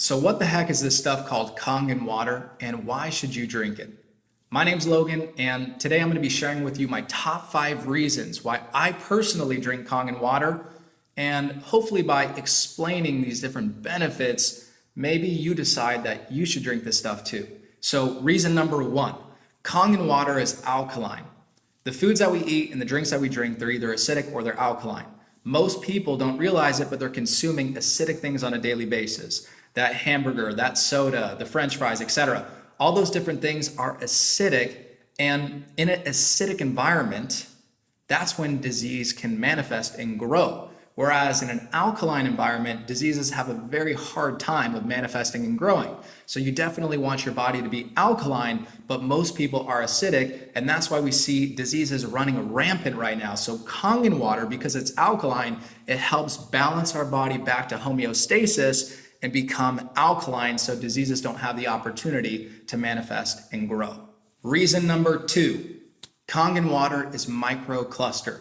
So what the heck is this stuff called Kangen water and why should you drink it? My name's Logan and today I'm going to be sharing with you my top 5 reasons why I personally drink Kangen water, and hopefully by explaining these different benefits, maybe you decide that you should drink this stuff too. So reason number 1, Kangen water is alkaline. The foods that we eat and the drinks that we drink, they're either acidic or they're alkaline. Most people don't realize it, but they're consuming acidic things on a daily basis. That hamburger, that soda, the French fries, etc. All those different things are acidic, and in an acidic environment, that's when disease can manifest and grow. Whereas in an alkaline environment, diseases have a very hard time of manifesting and growing. So you definitely want your body to be alkaline, but most people are acidic, and that's why we see diseases running rampant right now. So Kangen water, because it's alkaline, it helps balance our body back to homeostasis and become alkaline so diseases don't have the opportunity to manifest and grow. Reason number 2, Kangen water is microclustered.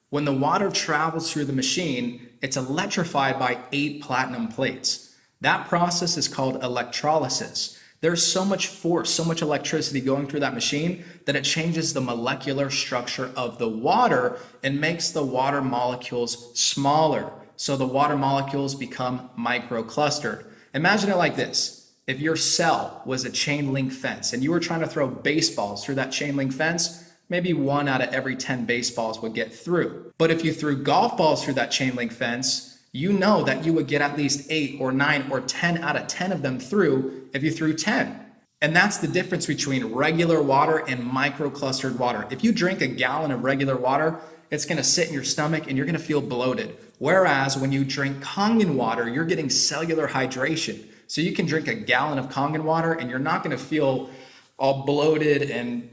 When the water travels through the machine, it's electrified by 8 platinum plates. That process is called electrolysis. There's so much force, so much electricity going through that machine that it changes the molecular structure of the water and makes the water molecules smaller. So the water molecules become microclustered. Imagine it like this. If your cell was a chain link fence and you were trying to throw baseballs through that chain link fence, maybe 1 out of every 10 baseballs would get through. But if you threw golf balls through that chain link fence, you know that you would get at least 8 or 9 or 10 out of 10 of them through if you threw 10. And that's the difference between regular water and microclustered water. If you drink a gallon of regular water, it's going to sit in your stomach and you're going to feel bloated. Whereas when you drink Kangen water, you're getting cellular hydration. So you can drink a gallon of Kangen water and you're not going to feel all bloated and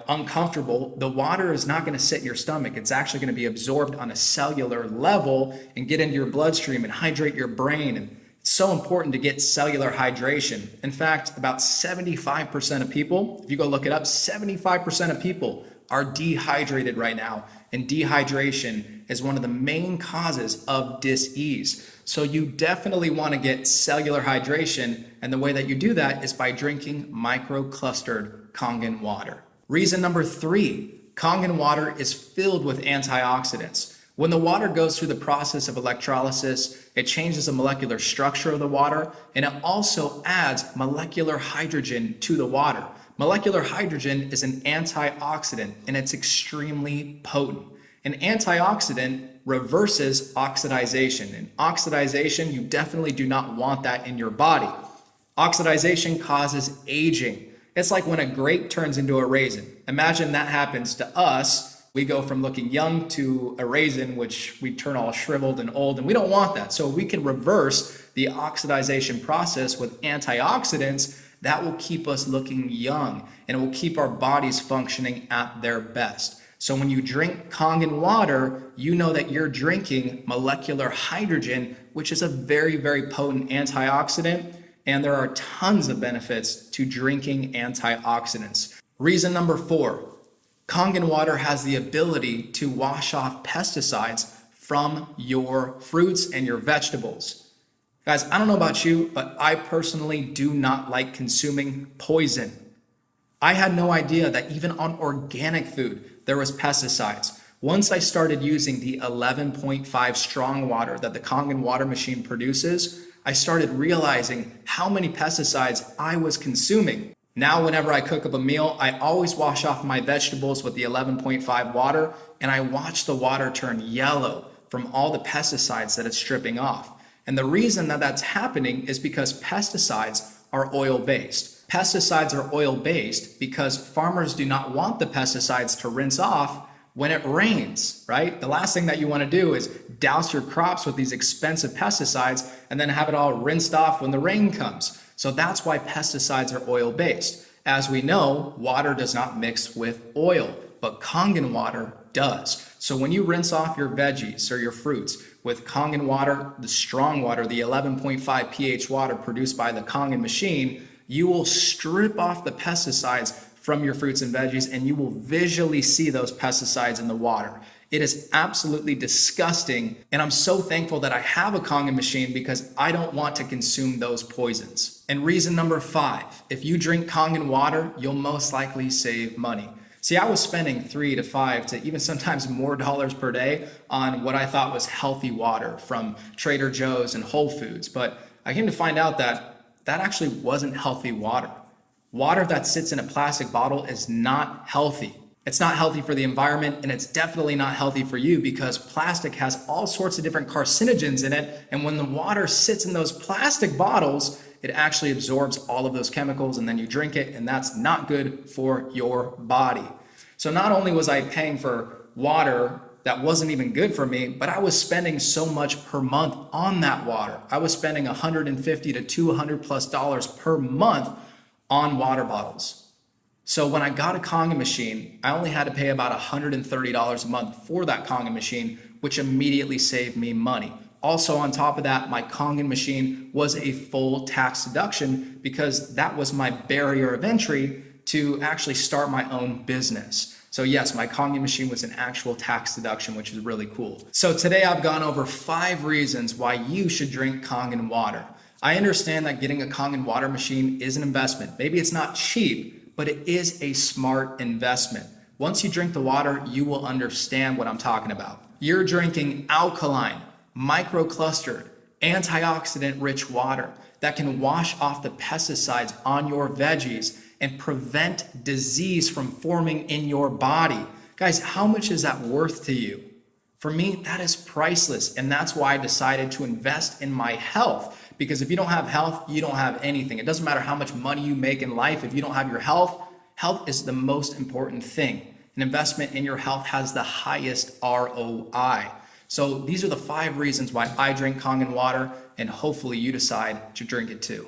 uncomfortable. The water is not going to sit in your stomach. It's actually going to be absorbed on a cellular level and get into your bloodstream and hydrate your brain. And it's so important to get cellular hydration. In fact, about 75% of people, if you go look it up, 75% of people are dehydrated right now. And dehydration is one of the main causes of dis-ease. So you definitely want to get cellular hydration, and the way that you do that is by drinking microclustered Kangen water. Reason number 3, Kangen water is filled with antioxidants. When the water goes through the process of electrolysis, it changes the molecular structure of the water, and it also adds molecular hydrogen to the water. Molecular hydrogen is an antioxidant, and it's extremely potent. An antioxidant reverses oxidization. And oxidization, you definitely do not want that in your body. Oxidization causes aging. It's like when a grape turns into a raisin. Imagine that happens to us. We go from looking young to a raisin, which we turn all shriveled and old, and we don't want that. So we can reverse the oxidization process with antioxidants. That will keep us looking young, and it will keep our bodies functioning at their best. So when you drink Kangen water, you know that you're drinking molecular hydrogen, which is a very, very potent antioxidant, and there are tons of benefits to drinking antioxidants. Reason number 4, Kangen water has the ability to wash off pesticides from your fruits and your vegetables. Guys, I don't know about you, but I personally do not like consuming poison. I had no idea that even on organic food, there was pesticides. Once I started using the 11.5 strong water that the Kangen water machine produces, I started realizing how many pesticides I was consuming. Now, whenever I cook up a meal, I always wash off my vegetables with the 11.5 water, and I watch the water turn yellow from all the pesticides that it's stripping off. And the reason that that's happening is because pesticides are oil-based. Pesticides are oil-based because farmers do not want the pesticides to rinse off when it rains, right? The last thing that you want to do is douse your crops with these expensive pesticides and then have it all rinsed off when the rain comes. So that's why pesticides are oil-based. As we know, water does not mix with oil, but Kangen water does. So when you rinse off your veggies or your fruits with Kangen water, the strong water, the 11.5 pH water produced by the Kangen machine, you will strip off the pesticides from your fruits and veggies, and you will visually see those pesticides in the water. It is absolutely disgusting, and I'm so thankful that I have a Kangen machine because I don't want to consume those poisons. And reason number 5, if you drink Kangen water, you'll most likely save money. See, I was spending 3 to 5 to even sometimes more dollars per day on what I thought was healthy water from Trader Joe's and Whole Foods, but I came to find out that that actually wasn't healthy water. Water that sits in a plastic bottle is not healthy. It's not healthy for the environment, and it's definitely not healthy for you because plastic has all sorts of different carcinogens in it. And when the water sits in those plastic bottles, it actually absorbs all of those chemicals, and then you drink it, and that's not good for your body. So not only was I paying for water that wasn't even good for me, but I was spending so much per month on that water. I was spending $150 to $200+ per month on water bottles. So when I got a Kangen machine, I only had to pay about $130 a month for that Kangen machine, which immediately saved me money. Also on top of that, my Kangen machine was a full tax deduction because that was my barrier of entry to actually start my own business. So yes, my Kangen machine was an actual tax deduction, which is really cool. So today I've gone over 5 reasons why you should drink Kangen water. I understand that getting a Kangen water machine is an investment. Maybe it's not cheap, but it is a smart investment. Once you drink the water, you will understand what I'm talking about. You're drinking alkaline, microclustered, antioxidant-rich water that can wash off the pesticides on your veggies and prevent disease from forming in your body. Guys, how much is that worth to you? For me, that is priceless, and that's why I decided to invest in my health. Because if you don't have health, you don't have anything. It doesn't matter how much money you make in life. If you don't have your health, health is the most important thing. An investment in your health has the highest ROI. So these are the 5 reasons why I drink Kangen water, and hopefully you decide to drink it too.